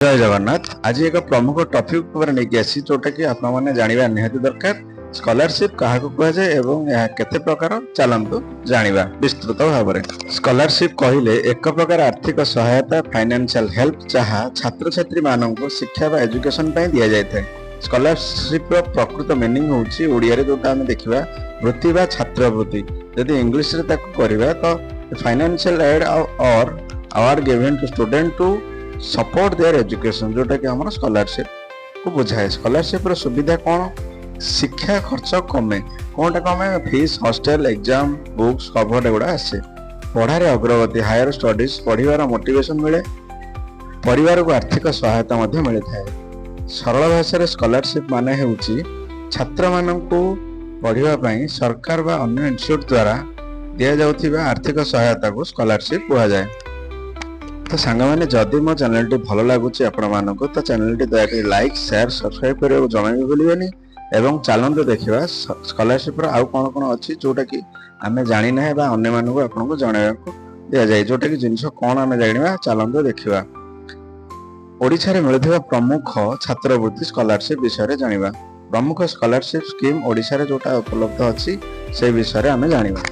जय जगन्नाथ। आज एक प्रमुख टॉपिक पर नहीं आसी जोटा कि आप जानिबा निहाती दरकार। स्कॉलरशिप काहाको कह जाए एवं यह केते प्रकार चलंतु जानिबा विस्तृत भाव में। स्कॉलरशिप कहिले एक प्रकार आर्थिक सहायता फाइनेंशियल हेल्प जहाँ छात्र छात्री मानक शिक्षा व एजुकेशन पे दिया जाए। स्कॉलरशिप प्रकृत मीनिंग होची ओडिया रे जोटा हम देखिबा वृत्ति बा छात्रवृत्ति। यदि इंग्लिश रे ताको करबा तो financial aid or award given to student to support their education जोटा कि हमारा स्कॉलरशिप को बुझाए। स्कॉलरशिप रो सुविधा कौन? शिक्षा खर्च कमे, कौनटा कमे? Fees, hostel, exam, books, cover एगुड़ा आसे। पढ़ारे अग्रगति, हायर स्टडीज पढ़िबार मोटिवेशन मिले, परिवार को आर्थिक सहायता मध्य मिली थाए। सरल भाषा स्कॉलरशिप माने हेउची छात्र मानकू पढ़िबा पई सरकार बा अन्य इंस्टीट्यूट द्वारा दिया जाउथिबा आर्थिक सहायता को स्कॉलरशिप कहा जाए। तो सांग मैंने जदि मो चैनल टी भल लगुच आपण तो चैनल टी दयाकोरी लाइक शेयर सब्सक्राइब करने जन भूलें। एवं चलते देखा स्कॉलरशिप आउ कौन कौन अच्छी जोटा कि आम जानी ना अन्य मानक आपको जनवा दि जाए जोटा कि जिनस कौन आम जाना चलते देखा। ओडिशा रे मिलुथिबा प्रमुख छात्रवृत्ति स्कॉलरशिप विषय जानिबा। प्रमुख स्कॉलरशिप स्कीम ओडिशा रे जोटा उपलब्ध अच्छी से विषय आम जानिबा।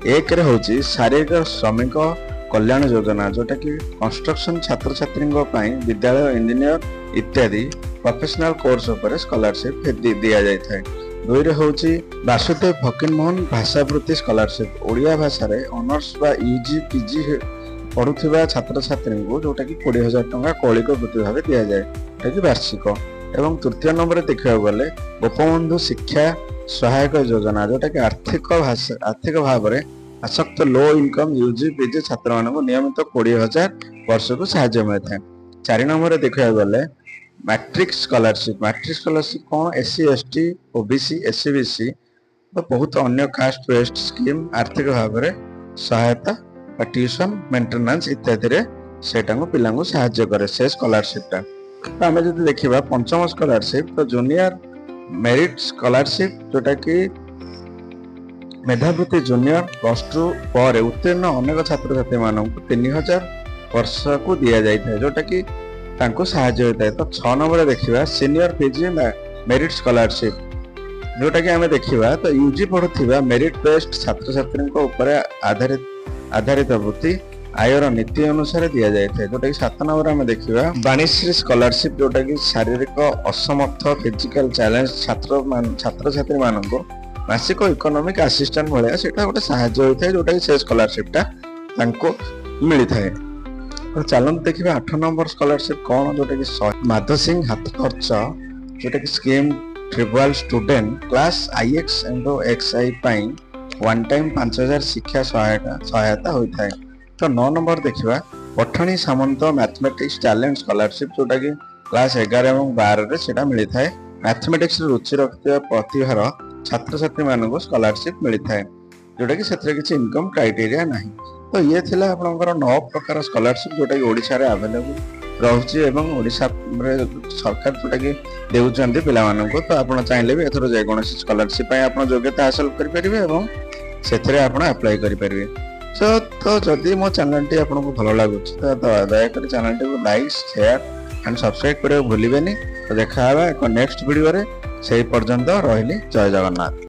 एक रे होची शारीरिक श्रमिक कल्याण योजना जोटा कि कंस्ट्रक्शन छात्र छात्री विद्यालय इंजीनियर इत्यादि प्रोफेशनल कोर्स उपर स्कॉलरशिप दिया जाय थाए। दुई रे होची वासुदेव फकीर मोहन भाषावृत्ति स्कॉलरशिप ओडिया भाषा रे ऑनर्स बा यूजी पीजी पढ़ुथिबा छात्र छात्री को जोटा कि 20,000 टंका कौलिक वृत्ति भाव दिया जाए जोटा कि वार्षिक। एवं तृतीय नंबर देखा गले गोपबंधु शिक्षा सहायक योजना जोटा कि आर्थिक भाव में आसक्त लो इनकम यूजी पीजी छात्र मानक नियमित 20,000 वर्ष को साहाय्य मिलता है। 4 नंबर देखा गले मैट्रिक स्कॉलरशिप कौन? SC ST OBC SC BC तो बहुत अन्य कास्ट बेस्ड स्कीम आर्थिक भाव में सहायता ट्यूशन मेंटेनेंस इत्यादि रे सेटा को पिला को साहाय्य करे से स्कॉलरशिप टा। तो आम जो देखा पंचम स्कॉलरशिप तो जूनियर मेरिट स्कॉलरशिप जोटा कि मेधावृत्ति जूनियर +2 पर उत्तीर्ण अनेक छात्र छात्री मानक 3,000 वर्ष को दिया जाए जोटा कि तांको साहाय्य होता है। तो 6 नंबर देखिबा सीनियर पीजी मेरिट स्कॉलरशिप जोटा कि हमें देखिबा तो यूजी पढ़ुथिबा मेरिट बेस्ड छात्र छात्री ऊपर आधारित वृत्ति आयर नीति अनुसार दिया जाए जोटा कि 7 नंबर हमें देखिबा वाणिश्री स्कॉलरशिप जोटा कि शारीरिक असमर्थ फिजिकल चैलेंज छात्र छात्री मानक मासिक इकोनॉमिक असिस्टेंट भाया सेटा गोटे साहाय्य होता है जोटा कि से स्कॉलरशिप मिली थाए। तो चलते देखिए 8 नंबर स्कॉलरशिप कौन जोटा कि माधव सिंह हाथ खर्च जोटा कि scheme triple student class IX and XI पाई वन टाइम 5,000 शिक्षा सहायता होता है। तो 9 नंबर देखिए Pathani Samanta mathematics talent scholarship जोटा कि क्लास 11 और 12 से मिली थाए। मैथमेटिक्स रुचि रखिଥିବା प्रतिभार छात्र छात्री मानक स्कॉलरशिप मिलता है जोटा कि सेतरे किछि इनकम क्राइटेरिया नहीं। तो ये थिला आपनकर 9 प्रकार स्कॉलरशिप जोटा कि ओडिशा रे अवेलेबल रहउछि एवं ओडिशा रे सरकार जोटा कि देउछन्ती पिला मानक। तो आपण चाहिले भी एथरो जे कोनोसी स्कॉलरशिप पय आपण योग्यता हासिल करि परिबे एवं सेतरे आपण अप्लाई करि परिबे। तो जदि मो चैनल टी आपनको भलो लागुछि तो दया करि चैनल टी को लाइक शेयर एंड सब्सक्राइब करियो भूलिबेनी। तो देखा हबा एक नेक्स्ट वीडियो रे, से पर्यंत रहिली। जय जगन्नाथ।